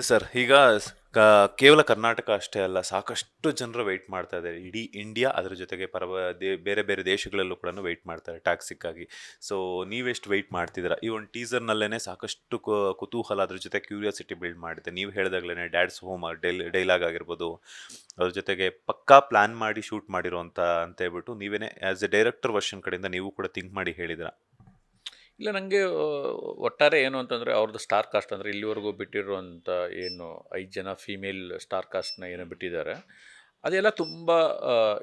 Yes sir. ಈಗ ಕೇವಲ ಕರ್ನಾಟಕ ಅಷ್ಟೇ ಅಲ್ಲ, ಸಾಕಷ್ಟು ಜನರು ವೆಯ್ಟ್ ಮಾಡ್ತಾ ಇದ್ದಾರೆ. ಇಡೀ ಇಂಡಿಯಾ, ಅದ್ರ ಜೊತೆಗೆ ಬೇರೆ ಬೇರೆ ದೇಶಗಳಲ್ಲೂ ಕೂಡ ವೆಯ್ಟ್ ಮಾಡ್ತಾರೆ ಟ್ಯಾಕ್ಸಿಕ್ಕಾಗಿ. ಸೊ ನೀವೆಷ್ಟು ವೆಯ್ಟ್ ಮಾಡ್ತಿದ್ದೀರಾ? ಈ ಒಂದು ಟೀಸರ್ನಲ್ಲೇ ಸಾಕಷ್ಟು ಕುತೂಹಲ, ಅದ್ರ ಜೊತೆ ಕ್ಯೂರಿಯಾಸಿಟಿ ಬಿಲ್ಡ್ ಮಾಡಿದೆ. ನೀವು ಹೇಳಿದಾಗ್ಲೇ ಡ್ಯಾಡ್ಸ್ ಹೋಮ್ ಡೈಲಾಗ್ ಆಗಿರ್ಬೋದು, ಅದ್ರ ಜೊತೆಗೆ ಪಕ್ಕಾ ಪ್ಲಾನ್ ಮಾಡಿ ಶೂಟ್ ಮಾಡಿರೋಂಥ ಅಂತ ಹೇಳ್ಬಿಟ್ಟು ನೀವೇನೆ ಆಸ್ ಎ ಡೈರೆಕ್ಟರ್ ವರ್ಷನ್ ಕಡೆಯಿಂದ ನೀವು ಕೂಡ ಥಿಂಕ್ ಮಾಡಿ ಹೇಳಿದ್ರ. ಇಲ್ಲ ನನಗೆ ಒಟ್ಟಾರೆ ಏನು ಅಂತಂದರೆ ಅವ್ರದ್ದು ಸ್ಟಾರ್ ಕಾಸ್ಟ್ ಅಂದರೆ ಇಲ್ಲಿವರೆಗೂ ಬಿಟ್ಟಿರುವಂಥ ಏನು 5 ಜನ ಫೀಮೇಲ್ ಸ್ಟಾರ್ ಕಾಸ್ಟ್ನ ಏನು ಬಿಟ್ಟಿದ್ದಾರೆ ಅದೆಲ್ಲ ತುಂಬ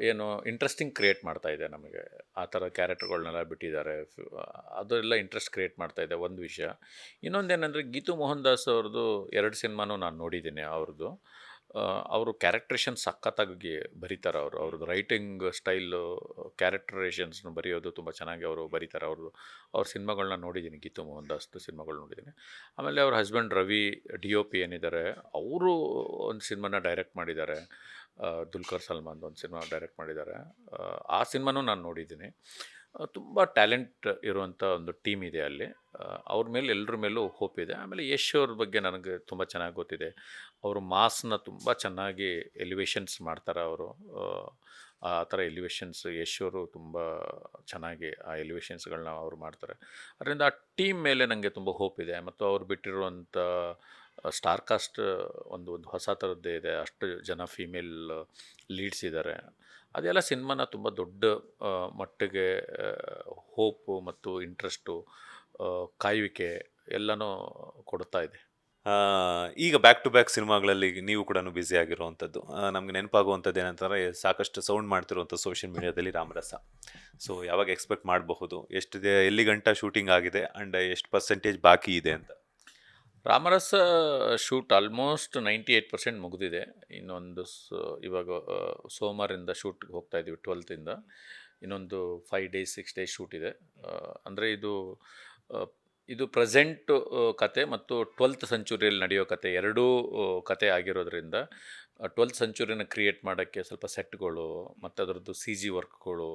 ಏನು ಇಂಟ್ರೆಸ್ಟಿಂಗ್ ಕ್ರಿಯೇಟ್ ಮಾಡ್ತಾ ಇದೆ ನಮಗೆ. ಆ ಥರ ಕ್ಯಾರೆಕ್ಟರ್ಗಳನ್ನೆಲ್ಲ ಬಿಟ್ಟಿದ್ದಾರೆ. ಅದೆಲ್ಲ ಇಂಟ್ರೆಸ್ಟ್ ಕ್ರಿಯೇಟ್ ಮಾಡ್ತಾ ಇದೆ ಒಂದು ವಿಷಯ. ಇನ್ನೊಂದೇನೆಂದರೆ ಗೀತು ಮೋಹನ್ ದಾಸ್ ಅವ್ರದ್ದು 2 ಸಿನಿಮಾನೂ ನಾನು ನೋಡಿದ್ದೀನಿ ಅವ್ರದ್ದು. ಅವರು ಕ್ಯಾರೆಕ್ಟ್ರೇಷನ್ ಸಖತ್ತಾಗಿ ಬರೀತಾರೆ ಅವ್ರದ್ದು ರೈಟಿಂಗ್ ಸ್ಟೈಲು, ಕ್ಯಾರೆಕ್ಟರೇಷನ್ಸ್ನು ಬರೆಯೋದು ತುಂಬ ಚೆನ್ನಾಗಿ ಅವರು ಬರೀತಾರೆ. ಅವ್ರ ಸಿನಿಮಾಗಳನ್ನ ನೋಡಿದ್ದೀನಿ, ಗೀತು ಮೋಹನ್ ದಾಸ್ದು ಸಿನಿಮಾಗಳು ನೋಡಿದ್ದೀನಿ. ಆಮೇಲೆ ಅವ್ರ ಹಸ್ಬೆಂಡ್ ರವಿ DOP ಏನಿದ್ದಾರೆ, ಅವರು ಒಂದು ಸಿನಿಮಾನ ಡೈರೆಕ್ಟ್ ಮಾಡಿದ್ದಾರೆ. ದುಲ್ಕರ್ ಸಲ್ಮಾನ್ದು ಒಂದು ಸಿನಿಮಾ ಡೈರೆಕ್ಟ್ ಮಾಡಿದ್ದಾರೆ. ಆ ಸಿನಿಮಾನೂ ನಾನು ನೋಡಿದ್ದೀನಿ. ತುಂಬ ಟ್ಯಾಲೆಂಟ್ ಇರುವಂಥ ಒಂದು ಟೀಮ್ ಇದೆ ಅಲ್ಲಿ. ಅವ್ರ ಮೇಲೆ ಎಲ್ಲರ ಮೇಲೂ ಹೋಪ್ ಇದೆ. ಆಮೇಲೆ ಯಶ್ ಅವ್ರ ಬಗ್ಗೆ ನನಗೆ ತುಂಬ ಚೆನ್ನಾಗಿ ಗೊತ್ತಿದೆ. ಅವರು ಮಾಸ್ನ ತುಂಬ ಚೆನ್ನಾಗಿ ಎಲಿವೇಷನ್ಸ್ ಮಾಡ್ತಾರೆ ಅವರು. ಆ ಥರ ಎಲಿವೇಷನ್ಸ್ ಯಶ್ ಅವರು ತುಂಬ ಚೆನ್ನಾಗಿ ಆ ಎಲಿವೇಷನ್ಸ್ಗಳನ್ನ ಅವ್ರು ಮಾಡ್ತಾರೆ. ಅದರಿಂದ ಆ ಟೀಮ್ ಮೇಲೆ ನನಗೆ ತುಂಬ ಹೋಪ್ ಇದೆ. ಮತ್ತು ಅವ್ರು ಬಿಟ್ಟಿರುವಂಥ ಸ್ಟಾರ್ ಕಾಸ್ಟ್ ಒಂದು ಒಂದು ಹೊಸ ಥರದ್ದೇ ಇದೆ. ಅಷ್ಟು ಜನ ಫೀಮೇಲ್ ಲೀಡ್ಸ್ ಇದ್ದಾರೆ. ಅದೆಲ್ಲ ಸಿನಿಮಾನ ತುಂಬ ದೊಡ್ಡ ಮಟ್ಟಿಗೆ ಹೋಪು ಮತ್ತು ಇಂಟ್ರೆಸ್ಟು, ಕಾಯುವಿಕೆ ಎಲ್ಲನೂ ಕೊಡ್ತಾ ಇದೆ. ಈಗ ಬ್ಯಾಕ್ ಟು ಬ್ಯಾಕ್ ಸಿನಿಮಾಗಳಲ್ಲಿ ನೀವು ಕೂಡ ಬ್ಯುಸಿ ಆಗಿರುವಂಥದ್ದು, ನಮ್ಗೆ ನೆನಪಾಗುವಂಥದ್ದು ಏನಂತಂದರೆ ಸಾಕಷ್ಟು ಸೌಂಡ್ ಮಾಡ್ತಿರುವಂಥ ಸೋಷಿಯಲ್ ಮೀಡಿಯಾದಲ್ಲಿ ರಾಮರಸ. ಸೊ ಯಾವಾಗ ಎಕ್ಸ್ಪೆಕ್ಟ್ ಮಾಡಬಹುದು? ಎಷ್ಟಿದೆ, ಎಲ್ಲಿ ಗಂಟ ಶೂಟಿಂಗ್ ಆಗಿದೆ ಆ್ಯಂಡ್ ಎಷ್ಟು ಪರ್ಸೆಂಟೇಜ್ ಬಾಕಿ ಇದೆ ಅಂತ? ರಾಮರಸ ಶೂಟ್ ಆಲ್ಮೋಸ್ಟ್ 98% ಮುಗಿದಿದೆ. ಇನ್ನೊಂದು ಇವಾಗ ಸೋಮವಾರಿಂದ ಶೂಟ್ಗೆ ಹೋಗ್ತಾ ಇದ್ದೀವಿ 12th. ಇನ್ನೊಂದು 5 ಡೇಸ್ 6 ಡೇಸ್ ಶೂಟ್ ಇದೆ. ಅಂದರೆ ಇದು ಪ್ರೆಸೆಂಟ್ ಕತೆ ಮತ್ತು 12th ಸೆಂಚುರಿಯಲ್ಲಿ ನಡೆಯೋ ಕತೆ ಎರಡೂ ಕತೆ ಆಗಿರೋದ್ರಿಂದ 12th ಸೆಂಚುರಿನ ಕ್ರಿಯೇಟ್ ಮಾಡೋಕ್ಕೆ ಸ್ವಲ್ಪ ಸೆಟ್ಗಳು ಮತ್ತು ಅದರದ್ದು CG ವರ್ಕ್ಗಳು,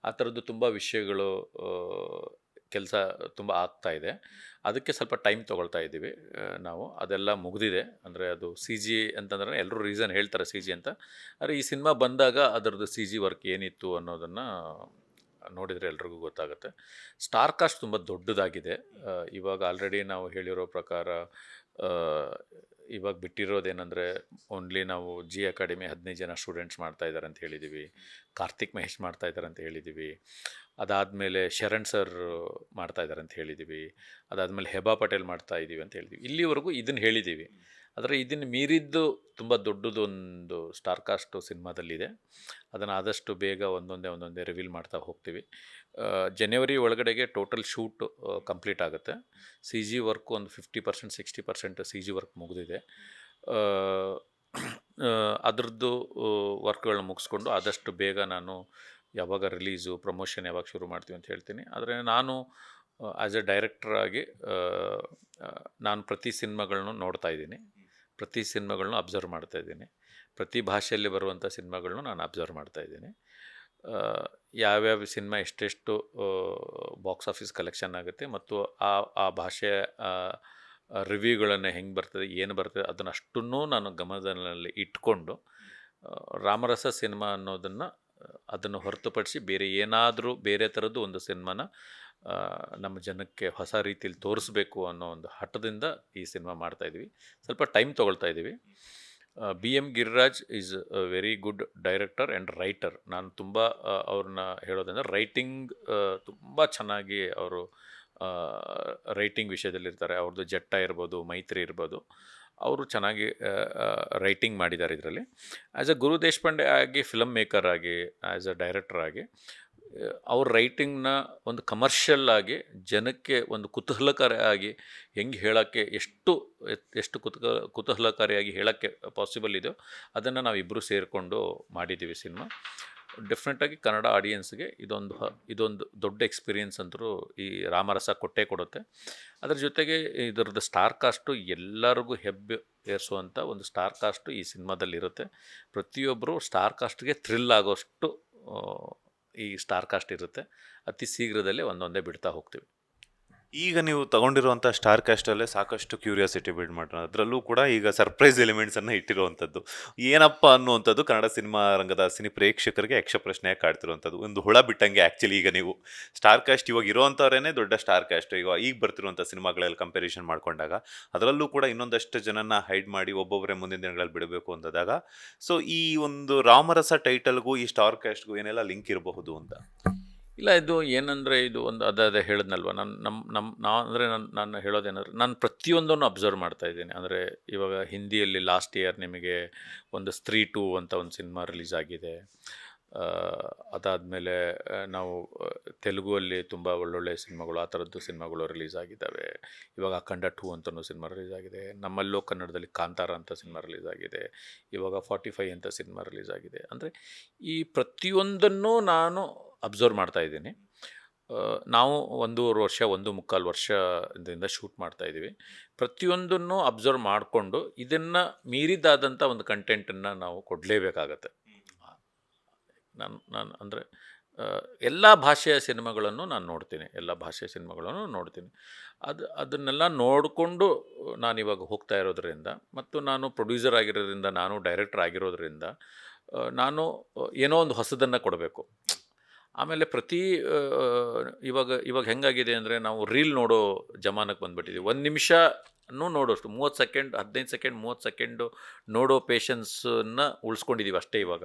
ಆ ಥರದ್ದು ತುಂಬ ವಿಷಯಗಳು ಕೆಲಸ ತುಂಬ ಆಗ್ತಾಯಿದೆ. ಅದಕ್ಕೆ ಸ್ವಲ್ಪ ಟೈಮ್ ತೊಗೊಳ್ತಾ ಇದ್ದೀವಿ ನಾವು. ಅದೆಲ್ಲ ಮುಗಿದಿದೆ. ಅಂದರೆ ಅದು CG ಅಂತಂದರೆ ಎಲ್ಲರೂ ರೀಸನ್ ಹೇಳ್ತಾರೆ CG ಅಂತ. ಆದರೆ ಈ ಸಿನಿಮಾ ಬಂದಾಗ ಅದರದ್ದು CG ವರ್ಕ್ ಏನಿತ್ತು ಅನ್ನೋದನ್ನು ನೋಡಿದರೆ ಎಲ್ರಿಗೂ ಗೊತ್ತಾಗುತ್ತೆ. ಸ್ಟಾರ್ ಕಾಸ್ಟ್ ತುಂಬ ದೊಡ್ಡದಾಗಿದೆ. ಇವಾಗ ಆಲ್ರೆಡಿ ನಾವು ಹೇಳಿರೋ ಪ್ರಕಾರ ಇವಾಗ ಬಿಟ್ಟಿರೋದೇನೆಂದರೆ ಓನ್ಲಿ ನಾವು ಜಿ ಅಕಾಡೆಮಿ 15 ಜನ ಸ್ಟೂಡೆಂಟ್ಸ್ ಮಾಡ್ತಾ ಇದ್ದಾರೆ ಅಂತ ಹೇಳಿದ್ದೀವಿ. ಕಾರ್ತಿಕ್ ಮಹೇಶ್ ಮಾಡ್ತಾ ಇದ್ದಾರೆ ಅಂತ ಹೇಳಿದ್ದೀವಿ. ಅದಾದಮೇಲೆ ಶರಣ್ ಸರ್ ಮಾಡ್ತಾ ಇದ್ದಾರೆ ಅಂತ ಹೇಳಿದ್ದೀವಿ. ಅದಾದಮೇಲೆ ಹೆಬಾ ಪಟೇಲ್ ಮಾಡ್ತಾ ಇದ್ದೀವಿ ಅಂತ ಹೇಳಿದ್ದೀವಿ. ಇಲ್ಲಿವರೆಗೂ ಇದನ್ನು ಹೇಳಿದ್ದೀವಿ. ಆದರೆ ಇದನ್ನು ಮೀರಿದ್ದು ತುಂಬ ದೊಡ್ಡದೊಂದು ಸ್ಟಾರ್ ಕಾಸ್ಟು ಸಿನಿಮಾದಲ್ಲಿದೆ. ಅದನ್ನು ಆದಷ್ಟು ಬೇಗ ಒಂದೊಂದೇ ರಿವೀಲ್ ಮಾಡ್ತಾ ಹೋಗ್ತೀವಿ. ಜನವರಿ ಒಳಗಡೆಗೆ ಟೋಟಲ್ ಶೂಟ್ ಕಂಪ್ಲೀಟ್ ಆಗುತ್ತೆ. CG ವರ್ಕ್ ಒಂದು 50% 60% CG ವರ್ಕ್ ಮುಗಿದಿದೆ. ಅದರದ್ದು ವರ್ಕ್ಗಳನ್ನ ಮುಗಿಸ್ಕೊಂಡು ಆದಷ್ಟು ಬೇಗ ನಾನು ಯಾವಾಗ ರಿಲೀಸು, ಪ್ರಮೋಷನ್ ಯಾವಾಗ ಶುರು ಮಾಡ್ತೀವಿ ಅಂತ ಹೇಳ್ತೀನಿ. ಆದರೆ ನಾನು ಆ್ಯಸ್ ಎ ಡೈರೆಕ್ಟ್ರಾಗಿ ನಾನು ಪ್ರತಿ ಸಿನಿಮಾಗಳನ್ನೂ ನೋಡ್ತಾ ಇದ್ದೀನಿ. ಪ್ರತಿ ಸಿನಿಮಾಗಳನ್ನೂ ಅಬ್ಸರ್ವ್ ಮಾಡ್ತಾಯಿದ್ದೀನಿ. ಪ್ರತಿ ಭಾಷೆಯಲ್ಲಿ ಬರುವಂಥ ಸಿನಿಮಾಗಳನ್ನೂ ನಾನು ಅಬ್ಸರ್ವ್ ಮಾಡ್ತಾಯಿದ್ದೀನಿ. ಯಾವ್ಯಾವ ಸಿನಿಮಾ ಎಷ್ಟೆಷ್ಟು ಬಾಕ್ಸ್ ಆಫೀಸ್ ಕಲೆಕ್ಷನ್ ಆಗುತ್ತೆ ಮತ್ತು ಆ ಭಾಷೆಯ ರಿವ್ಯೂಗಳನ್ನು ಹೆಂಗೆ ಬರ್ತದೆ, ಏನು ಬರ್ತದೆ, ಅದನ್ನಷ್ಟನ್ನೂ ನಾನು ಗಮನದಲ್ಲಿ ಇಟ್ಕೊಂಡು ರಾಮರಸ ಸಿನಿಮಾ ಅದನ್ನು ಹೊರತುಪಡಿಸಿ ಬೇರೆ ಥರದ್ದು ಒಂದು ಸಿನಿಮಾನ ನಮ್ಮ ಜನಕ್ಕೆ ಹೊಸ ರೀತಿಯಲ್ಲಿ ತೋರಿಸ್ಬೇಕು ಅನ್ನೋ ಒಂದು ಹಠದಿಂದ ಈ ಸಿನಿಮಾ ಮಾಡ್ತಾಯಿದ್ವಿ. ಸ್ವಲ್ಪ ಟೈಮ್ ತೊಗೊಳ್ತಾ ಇದ್ದೀವಿ. BM Giriraj is a very good director and writer. ನಾನು ತುಂಬ ಅವ್ರನ್ನ ಹೇಳೋದಂದರೆ ರೈಟಿಂಗ್ ತುಂಬ ಚೆನ್ನಾಗಿ ಅವರು ರೈಟಿಂಗ್ ವಿಷಯದಲ್ಲಿರ್ತಾರೆ. ಅವ್ರದ್ದು ಜಟ್ಟ ಇರ್ಬೋದು, ಮೈತ್ರಿ ಇರ್ಬೋದು, ಅವರು ಚೆನ್ನಾಗಿ ರೈಟಿಂಗ್ ಮಾಡಿದ್ದಾರೆ ಇದರಲ್ಲಿ. ಆ್ಯಸ್ ಎ ಗುರು ದೇಶಪಾಂಡೆ ಆಗಿ, ಫಿಲಮ್ ಮೇಕರ್ ಆಗಿ, ಆ್ಯಸ್ ಎ ಡೈರೆಕ್ಟರ್ ಆಗಿ ಅವ್ರ ರೈಟಿಂಗ್ನ ಒಂದು ಕಮರ್ಷಿಯಲ್ ಆಗಿ ಜನಕ್ಕೆ ಒಂದು ಕುತೂಹಲಕಾರಿಯಾಗಿ ಹೆಂಗೆ ಹೇಳೋಕ್ಕೆ ಎಷ್ಟು ಕುತೂಹಲಕಾರಿಯಾಗಿ ಹೇಳೋಕ್ಕೆ ಪಾಸಿಬಲ್ ಇದೆಯೋ ಅದನ್ನು ನಾವಿಬ್ಬರು ಸೇರಿಕೊಂಡು ಮಾಡಿದ್ದೀವಿ ಸಿನಿಮಾ. ಡೆಫಿನೆಟಾಗಿ ಕನ್ನಡ ಆಡಿಯನ್ಸ್ಗೆ ಇದೊಂದು ದೊಡ್ಡ ಎಕ್ಸ್ಪೀರಿಯನ್ಸ್ ಅಂತೂ ಈ ರಾಮರಸ ಕೊಟ್ಟೇ ಕೊಡುತ್ತೆ. ಅದರ ಜೊತೆಗೆ ಇದರದ್ದು ಸ್ಟಾರ್ ಕಾಸ್ಟು ಎಲ್ಲರಿಗೂ ಹೆಬ್ಬೆ ಏರಿಸುವಂಥ ಒಂದು ಸ್ಟಾರ್ ಕಾಸ್ಟು ಈ ಸಿನಿಮಾದಲ್ಲಿರುತ್ತೆ. ಪ್ರತಿಯೊಬ್ಬರು ಸ್ಟಾರ್ ಕಾಸ್ಟ್ಗೆ ಥ್ರಿಲ್ ಆಗೋಷ್ಟು ಈ ಸ್ಟಾರ್ ಕಾಸ್ಟ್ ಇರುತ್ತೆ. ಅತಿ ಶೀಘ್ರದಲ್ಲೇ ಒಂದೊಂದೇ ಬಿಡ್ತಾ ಹೋಗ್ತೀವಿ. ಈಗ ನೀವು ತಗೊಂಡಿರುವಂಥ ಸ್ಟಾರ್ ಕ್ಯಾಸ್ಟಲ್ಲೇ ಸಾಕಷ್ಟು ಕ್ಯೂರಿಯಾಸಿಟಿ ಬಿಲ್ಡ್ ಮಾಡೋಣ, ಅದರಲ್ಲೂ ಕೂಡ ಈಗ ಸರ್ಪ್ರೈಸ್ ಎಲಿಮೆಂಟ್ಸನ್ನು ಇಟ್ಟಿರುವಂಥದ್ದು ಏನಪ್ಪ ಅನ್ನುವಂಥದ್ದು ಕನ್ನಡ ಸಿನಿಮಾ ರಂಗದ ಸಿನಿ ಪ್ರೇಕ್ಷಕರಿಗೆ ಯಕ್ಷ ಪ್ರಶ್ನೆಯಾಗಿ ಕಾಡ್ತಿರುವಂಥದ್ದು ಒಂದು ಹುಳ ಬಿಟ್ಟಂಗೆ. ಆ್ಯಕ್ಚುಲಿ ಈಗ ನೀವು ಸ್ಟಾರ್ ಕ್ಯಾಸ್ಟ್ ಇವಾಗ ಇರೋವಂಥವ್ರೇ ದೊಡ್ಡ ಸ್ಟಾರ್ ಕ್ಯಾಸ್ಟ್ ಈಗ ಬರ್ತಿರುವಂಥ ಸಿನಿಮಾಗಳೆಲ್ಲ ಕಂಪ್ಯಾರಿಸನ್ ಮಾಡ್ಕೊಂಡಾಗ, ಅದರಲ್ಲೂ ಕೂಡ ಇನ್ನೊಂದಷ್ಟು ಜನನ ಹೈಡ್ ಮಾಡಿ ಒಬ್ಬೊಬ್ಬರೇ ಮುಂದಿನ ದಿನಗಳಲ್ಲಿ ಬಿಡಬೇಕು ಅಂದಾಗ, ಸೊ ಈ ಒಂದು ರಾಮರಸ ಟೈಟಲ್ಗೂ ಈ ಸ್ಟಾರ್ ಕ್ಯಾಸ್ಟ್ಗೂ ಏನೆಲ್ಲ ಲಿಂಕ್ ಇರಬಹುದು ಅಂತ? ಇಲ್ಲ, ಇದು ಏನಂದರೆ ಇದು ಒಂದು ಅದೇ ಹೇಳಿದ್ನಲ್ವ, ಅಂದರೆ ನಾನು ಹೇಳೋದೇನಂದ್ರೆ, ನಾನು ಪ್ರತಿಯೊಂದನ್ನು ಅಬ್ಸರ್ವ್ ಮಾಡ್ತಾ ಇದ್ದೀನಿ. ಅಂದರೆ ಇವಾಗ ಹಿಂದಿಯಲ್ಲಿ ಲಾಸ್ಟ್ ಇಯರ್ ನಿಮಗೆ ಒಂದು ಸ್ತ್ರೀ 2 ಅಂತ ಒಂದು ಸಿನಿಮಾ ರಿಲೀಸ್ ಆಗಿದೆ. ಅದಾದಮೇಲೆ ನಾವು ತೆಲುಗುವಲ್ಲಿ ತುಂಬ ಒಳ್ಳೊಳ್ಳೆ ಸಿನಿಮಾಗಳು, ಆ ಥರದ್ದು ಸಿನಿಮಾಗಳು ರಿಲೀಸ್ ಆಗಿದ್ದಾವೆ. ಇವಾಗ ಅಖಂಡ 2 ಅಂತಲೂ ಸಿನಿಮಾ ರಿಲೀಸ್ ಆಗಿದೆ. ನಮ್ಮಲ್ಲೂ ಕನ್ನಡದಲ್ಲಿ ಕಾಂತಾರ ಅಂತ ಸಿನಿಮಾ ರಿಲೀಸ್ ಆಗಿದೆ. ಇವಾಗ 45 ಅಂತ ಸಿನಿಮಾ ರಿಲೀಸ್ ಆಗಿದೆ. ಅಂದರೆ ಈ ಪ್ರತಿಯೊಂದನ್ನು ನಾನು ಅಬ್ಸರ್ವ್ ಮಾಡ್ತಾ ಇದ್ದೀನಿ. ನಾವು 1.5 ವರ್ಷ 1.25 ವರ್ಷದಿಂದ ಶೂಟ್ ಮಾಡ್ತಾ ಇದ್ದೀವಿ. ಪ್ರತಿಯೊಂದನ್ನು ಅಬ್ಸರ್ವ್ ಮಾಡಿಕೊಂಡು ಇದನ್ನು ಮೀರಿದಾದಂಥ ಒಂದು ಕಂಟೆಂಟನ್ನು ನಾವು ಕೊಡಲೇಬೇಕಾಗತ್ತೆ. ನಾನು ಅಂದರೆ ಎಲ್ಲ ಭಾಷೆಯ ಸಿನಿಮಾಗಳನ್ನು ನಾನು ನೋಡ್ತೀನಿ, ಎಲ್ಲ ಭಾಷೆಯ ಸಿನಿಮಾಗಳನ್ನು ನೋಡ್ತೀನಿ. ಅದನ್ನೆಲ್ಲ ನೋಡಿಕೊಂಡು ನಾನಿವಾಗ ಹೋಗ್ತಾ ಇರೋದ್ರಿಂದ, ಮತ್ತು ನಾನು ಪ್ರೊಡ್ಯೂಸರ್ ಆಗಿರೋದ್ರಿಂದ, ನಾನು ಡೈರೆಕ್ಟರ್ ಆಗಿರೋದ್ರಿಂದ, ನಾನು ಏನೋ ಒಂದು ಹೊಸದನ್ನು ಕೊಡಬೇಕು. ಆಮೇಲೆ ಇವಾಗ ಹೆಂಗಾಗಿದೆ ಅಂದರೆ, ನಾವು ರೀಲ್ ನೋಡೋ ಜಮಾನಕ್ಕೆ ಬಂದುಬಿಟ್ಟಿದ್ದೀವಿ. 1 ನಿಮಿಷನೂ ನೋಡೋಷ್ಟು 30 ಸೆಕೆಂಡ್ 15 ಸೆಕೆಂಡ್ 30 ಸೆಕೆಂಡು ನೋಡೋ ಪೇಷನ್ಸನ್ನು ಉಳಿಸ್ಕೊಂಡಿದ್ದೀವಿ ಅಷ್ಟೇ. ಇವಾಗ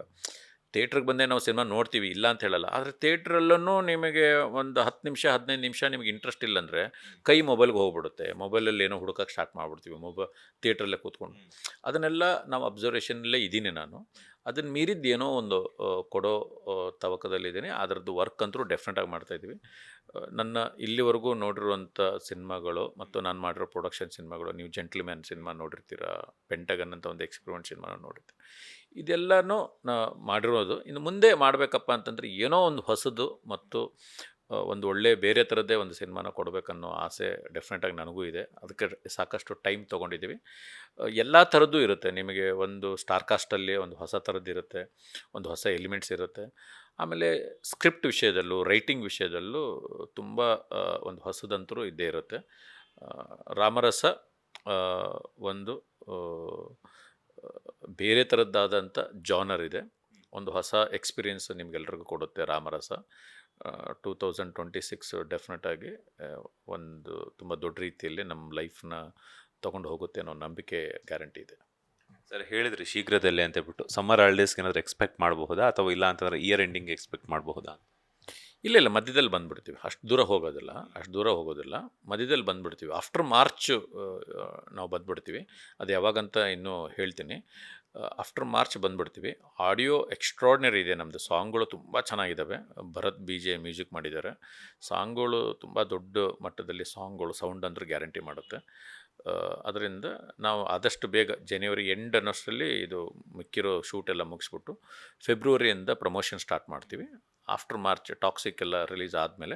ಥಿಯೇಟ್ರಿಗೆ ಬಂದೇ ನಾವು ಸಿನಿಮಾ ನೋಡ್ತೀವಿ, ಇಲ್ಲ ಅಂತ ಹೇಳಲ್ಲ. ಆದರೆ ಥಿಯೇಟ್ರಲ್ಲೂ ನಿಮಗೆ ಒಂದು 10 ನಿಮಿಷ 15 ನಿಮಿಷ ನಿಮಗೆ ಇಂಟ್ರೆಸ್ಟ್ ಇಲ್ಲಂದರೆ ಕೈ ಮೊಬೈಲ್ಗೆ ಹೋಗ್ಬಿಡುತ್ತೆ. ಮೊಬೈಲಲ್ಲಿ ಏನೋ ಹುಡುಕಕ್ಕೆ ಸ್ಟಾರ್ಟ್ ಮಾಡಿಬಿಡ್ತೀವಿ ಥಿಯೇಟ್ರಲ್ಲೇ ಕೂತ್ಕೊಂಡು. ಅದನ್ನೆಲ್ಲ ನಾವು ಅಬ್ಸರ್ವೇಷನಲ್ಲೇ ಇದ್ದೀನಿ ನಾನು. ಅದನ್ನು ಮೀರಿದ್ದು ಏನೋ ಒಂದು ಕೊಡೋ ತವಕದಲ್ಲಿದ್ದೀನಿ. ಅದರದ್ದು ವರ್ಕ್ ಅಂತೂ ಡೆಫಿನೆಟಾಗಿ ಮಾಡ್ತಾಯಿದ್ದೀವಿ. ನನ್ನ ಇಲ್ಲಿವರೆಗೂ ನೋಡಿರುವಂಥ ಸಿನಿಮಾಗಳು ಮತ್ತು ನಾನು ಮಾಡಿರೋ ಪ್ರೊಡಕ್ಷನ್ ಸಿನಿಮಾಗಳು, ನೀವು ಜೆಂಟ್ಲ್ಮ್ಯಾನ್ ಸಿನಿಮಾ ನೋಡಿರ್ತೀರ, ಪೆಂಟಗನ್ ಅಂತ ಒಂದು ಎಕ್ಸ್ಪೆರಿಮೆಂಟ್ ಸಿನಿಮಾ ನೋಡಿರ್ತೀರ. ಇದೆಲ್ಲನೂ ಮಾಡಿರೋದು. ಇನ್ನು ಮುಂದೆ ಮಾಡಬೇಕಪ್ಪ ಅಂತಂದರೆ ಏನೋ ಒಂದು ಹೊಸದು ಮತ್ತು ಒಂದು ಒಳ್ಳೆ ಬೇರೆ ಥರದ್ದೇ ಒಂದು ಸಿನಿಮಾನ ಕೊಡಬೇಕನ್ನೋ ಆಸೆ ಡೆಫಿನೆಟಾಗಿ ನನಗೂ ಇದೆ. ಅದಕ್ಕೆ ಸಾಕಷ್ಟು ಟೈಮ್ ತೊಗೊಂಡಿದ್ದೀವಿ. ಎಲ್ಲ ಥರದ್ದು ಇರುತ್ತೆ. ನಿಮಗೆ ಒಂದು ಸ್ಟಾರ್ ಕಾಸ್ಟಲ್ಲಿ ಒಂದು ಹೊಸ ಥರದ್ದಿರುತ್ತೆ, ಒಂದು ಹೊಸ ಎಲಿಮೆಂಟ್ಸ್ ಇರುತ್ತೆ. ಆಮೇಲೆ ಸ್ಕ್ರಿಪ್ಟ್ ವಿಷಯದಲ್ಲೂ, ರೈಟಿಂಗ್ ವಿಷಯದಲ್ಲೂ ತುಂಬ ಒಂದು ಹೊಸದಂತರೂ ಇದ್ದೇ ಇರುತ್ತೆ. ರಾಮರಸ ಒಂದು ಬೇರೆ ಥರದ್ದಾದಂಥ ಜಾನರ್ ಇದೆ. ಒಂದು ಹೊಸ ಎಕ್ಸ್ಪೀರಿಯೆನ್ಸ್ ನಿಮಗೆಲ್ರಿಗೂ ಕೊಡುತ್ತೆ ರಾಮರಸ. 2026 ಡೆಫಿನೆಟಾಗಿ ಒಂದು ತುಂಬ ದೊಡ್ಡ ರೀತಿಯಲ್ಲಿ ನಮ್ಮ ಲೈಫ್ನ ತೊಗೊಂಡು ಹೋಗುತ್ತೆ ಅನ್ನೋ ನಂಬಿಕೆ ಗ್ಯಾರಂಟಿ ಇದೆ. ಸರ್ ಹೇಳಿದ್ರಿ ಶೀಘ್ರದಲ್ಲೇ ಅಂತ ಹೇಳ್ಬಿಟ್ಟು, ಸಮ್ಮರ್ ಹಾಲಿಡೇಸ್ಗೆ ಏನಾದರೂ ಎಕ್ಸ್ಪೆಕ್ಟ್ ಮಾಡಬಹುದಾ, ಅಥವಾ ಇಲ್ಲ ಅಂತಂದರೆ ಇಯರ್ ಎಂಡಿಂಗ್ ಎಕ್ಸ್ಪೆಕ್ಟ್ ಮಾಡಬಹುದಾ? ಇಲ್ಲ, ಮಧ್ಯದಲ್ಲಿ ಬಂದುಬಿಡ್ತೀವಿ. ಅಷ್ಟು ದೂರ ಹೋಗೋದಿಲ್ಲ, ಮಧ್ಯದಲ್ಲಿ ಬಂದುಬಿಡ್ತೀವಿ. ಆಫ್ಟರ್ ಮಾರ್ಚ್ ನಾವು ಬಂದುಬಿಡ್ತೀವಿ. ಅದು ಯಾವಾಗಂತ ಇನ್ನೂ ಹೇಳ್ತೀನಿ. ಆಫ್ಟರ್ ಮಾರ್ಚ್ ಬಂದುಬಿಡ್ತೀವಿ. ಆಡಿಯೋ ಎಕ್ಸ್ಟ್ರಾರ್ಡಿನರಿ ಇದೆ ನಮ್ಮದು. ಸಾಂಗ್ಗಳು ತುಂಬ ಚೆನ್ನಾಗಿದ್ದಾವೆ. ಭರತ್ BJ ಮ್ಯೂಸಿಕ್ ಮಾಡಿದ್ದಾರೆ. ಸಾಂಗ್ಗಳು ತುಂಬ ದೊಡ್ಡ ಮಟ್ಟದಲ್ಲಿ ಸಾಂಗ್ಗಳು, ಸೌಂಡ್ ಅಂದ್ರೆ ಗ್ಯಾರಂಟಿ ಮಾಡುತ್ತೆ. ಅದರಿಂದ ನಾವು ಆದಷ್ಟು ಬೇಗ ಜನವರಿ ಎಂಡ್ ಅನ್ನೋಷ್ಟರಲ್ಲಿ ಇದು ಮಿಕ್ಕಿರೋ ಶೂಟೆಲ್ಲ ಮುಗಿಸ್ಬಿಟ್ಟು ಫೆಬ್ರವರಿಯಿಂದ ಪ್ರಮೋಷನ್ ಸ್ಟಾರ್ಟ್ ಮಾಡ್ತೀವಿ. ಆಫ್ಟರ್ ಮಾರ್ಚ್ ಟಾಕ್ಸಿಕ್ ಎಲ್ಲ ರಿಲೀಸ್ ಆದಮೇಲೆ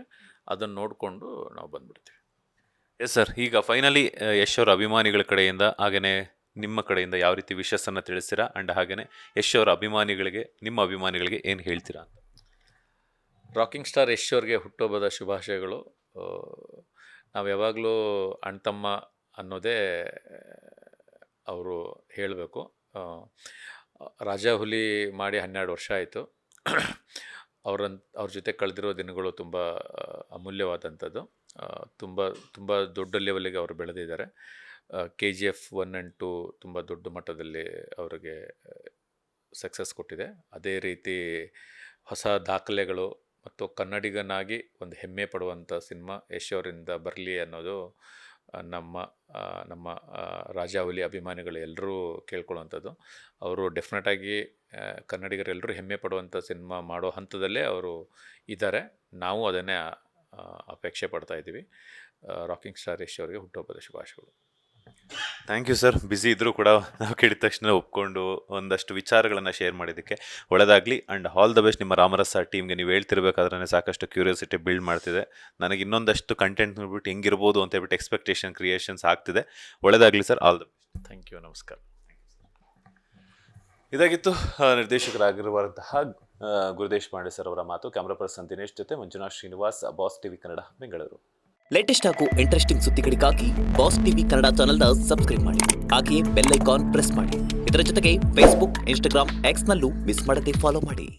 ಅದನ್ನು ನೋಡಿಕೊಂಡು ನಾವು ಬಂದುಬಿಡ್ತೀವಿ. ಎಸ್ ಸರ್, ಈಗ ಫೈನಲಿ ಯಶ್ ಅವರ ಅಭಿಮಾನಿಗಳ ಕಡೆಯಿಂದ ಹಾಗೆಯೇ ನಿಮ್ಮ ಕಡೆಯಿಂದ ಯಾವ ರೀತಿ ವಿಶಸ್ಸನ್ನು ತಿಳಿಸ್ತೀರಾ, ಆ್ಯಂಡ್ ಹಾಗೆಯೇ ಯಶ್ ಅವರ ಅಭಿಮಾನಿಗಳಿಗೆ, ನಿಮ್ಮ ಅಭಿಮಾನಿಗಳಿಗೆ ಏನು ಹೇಳ್ತೀರಾ ಅಂತ? ರಾಕಿಂಗ್ ಸ್ಟಾರ್ ಯಶ್ ಅವ್ರಿಗೆ ಹುಟ್ಟುಹಬ್ಬದ ಶುಭಾಶಯಗಳು. ನಾವು ಯಾವಾಗಲೂ ಅಣ್ತಮ್ಮ ಅನ್ನೋದೇ ಅವರು ಹೇಳಬೇಕು. ರಾಜಾಹುಲಿ ಮಾಡಿ 12 ವರ್ಷ ಆಯಿತು. ಅವ್ರ ಜೊತೆ ಕಳೆದಿರೋ ದಿನಗಳು ತುಂಬ ಅಮೂಲ್ಯವಾದಂಥದ್ದು. ತುಂಬ ದೊಡ್ಡ ಲೆವೆಲಿಗೆ ಅವರು ಬೆಳೆದಿದ್ದಾರೆ. KGF 1 and 2 ತುಂಬ ದೊಡ್ಡ ಮಟ್ಟದಲ್ಲಿ ಅವರಿಗೆ ಸಕ್ಸಸ್ ಕೊಟ್ಟಿದೆ. ಅದೇ ರೀತಿ ಹೊಸ ದಾಖಲೆಗಳು ಮತ್ತು ಕನ್ನಡಿಗನಾಗಿ ಒಂದು ಹೆಮ್ಮೆ ಪಡುವಂಥ ಸಿನಿಮಾ ಯಶ್ ಅವರಿಂದ ಬರಲಿ ಅನ್ನೋದು ನಮ್ಮ ರಾಜಾಹುಲಿ ಅಭಿಮಾನಿಗಳು ಎಲ್ಲರೂ ಕೇಳ್ಕೊಳ್ಳುವಂಥದ್ದು. ಅವರು ಡೆಫಿನೆಟಾಗಿ ಕನ್ನಡಿಗರೆಲ್ಲರೂ ಹೆಮ್ಮೆ ಪಡುವಂಥ ಸಿನಿಮಾ ಮಾಡೋ ಹಂತದಲ್ಲೇ ಅವರು ಇದ್ದಾರೆ. ನಾವು ಅದನ್ನೇ ಅಪೇಕ್ಷೆ ಪಡ್ತಾ ಇದ್ದೀವಿ. ರಾಕಿಂಗ್ ಸ್ಟಾರ್ ಯಶ್ ಅವರಿಗೆ ಹುಟ್ಟುಹಬ್ಬದ ಶುಭಾಶಯಗಳು. Thank you sir. ಬ್ಯುಸಿ ಇದ್ದರೂ ಕೂಡ ನಾವು ಕೇಳಿದ ತಕ್ಷಣ ಒಪ್ಕೊಂಡು ಒಂದಷ್ಟು ವಿಚಾರಗಳನ್ನು ಶೇರ್ ಮಾಡಿದ್ದಕ್ಕೆ ಒಳ್ಳೆಯದಾಗಲಿ, ಆ್ಯಂಡ್ ಆಲ್ ದ ಬೆಸ್ಟ್. ನಿಮ್ಮ ರಾಮರಸ ಟೀಮ್ಗೆ ನೀವು ಹೇಳ್ತಿರ್ಬೇಕಾದ್ರೆ ಸಾಕಷ್ಟು ಕ್ಯೂರಿಯಾಸಿಟಿ ಬಿಲ್ಡ್ ಮಾಡ್ತಿದೆ. ನನಗೆ ಇನ್ನೊಂದಷ್ಟು ಕಂಟೆಂಟ್ ನೋಡ್ಬಿಟ್ಟು ಹೆಂಗಿರ್ಬೋದು ಅಂತ ಹೇಳ್ಬಿಟ್ಟು ಎಕ್ಸ್ಪೆಕ್ಟೇಷನ್ ಕ್ರಿಯೇಷನ್ಸ್ ಆಗ್ತಿದೆ. ಒಳ್ಳೆಯದಾಗಲಿ sir, all the best. Thank you, ನಮಸ್ಕಾರ. ಇದಾಗಿತ್ತು ನಿರ್ದೇಶಕರಾಗಿರುವಂತಹ ಗುರುದೇಶ್ ಪಾಂಡೆ ಸರ್ ಅವರ ಮಾತು. ಕ್ಯಾಮ್ರಾ ಪರ್ಸನ್ ದಿನೇಶ್ ಜೊತೆ Manjunath Srinivas, boss TV Kannada, Bengaluru. Latest ಹಾಗೂ ಇಂಟ್ರೆಸ್ಟಿಂಗ್ ಸುದ್ದಿಗಳಿಗಾಗಿ ಬಾಸ್ ಟಿವಿ ಕನ್ನಡ ಚಾನೆಲ್ನ ಸಬ್ಸ್ಕ್ರೈಬ್ ಮಾಡಿ. ಹಾಗೆಯೇ ಬೆಲ್ ಐಕಾನ್ ಪ್ರೆಸ್ ಮಾಡಿ. ಇದರ ಜೊತೆಗೆ ಫೇಸ್ಬುಕ್, ಇನ್ಸ್ಟಾಗ್ರಾಮ್, ಎಕ್ಸ್ನಲ್ಲೂ ಮಿಸ್ ಮಾಡದೆ ಫಾಲೋ ಮಾಡಿ.